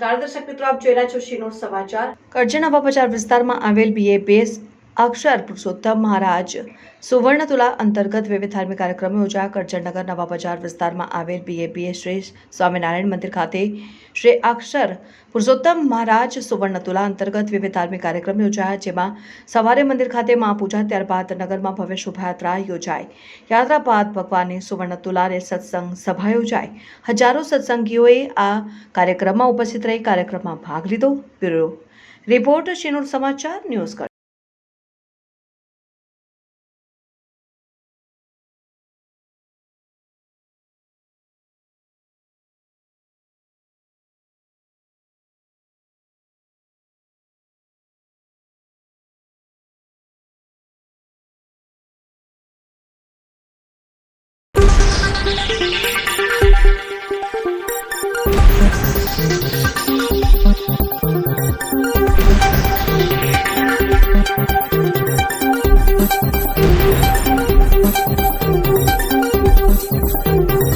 નમસ્કાર દર્શક મિત્રો, આપ જોઈ રહ્યા છો શિનોર સમાચાર। કરજણ હવા બજાર વિસ્તારમાં આવેલ BA2 અક્ષર પુરુષોત્તમ મહારાજ સુવર્ણતુલા અંતર્ગત વિવિધ ધાર્મિક કાર્યક્રમો યોજાયા। કરજણ નગર નવા બજાર વિસ્તારમાં આવેલ BA2 શ્રી સ્વામિનારાયણ મંદિર ખાતે શ્રી અક્ષર પુરુષોત્તમ મહારાજ સુવર્ણતુલા અંતર્ગત વિવિધ ધાર્મિક કાર્યક્રમો યોજાયા, જેમાં સવારે મંદિર ખાતે મહાપૂજા, ત્યારબાદ નગરમાં ભવ્ય શોભાયાત્રા યોજાઈ। યાત્રા બાદ ભગવાનની સુવર્ણતુલાને સત્સંગ સભા યોજાઈ। હજારો સત્સંગીઓએ આ કાર્યક્રમમાં ઉપસ્થિત રહી કાર્યક્રમમાં ભાગ લીધો। બ્યુરો રિપોર્ટ શિનોર સમાચાર ન્યૂઝ।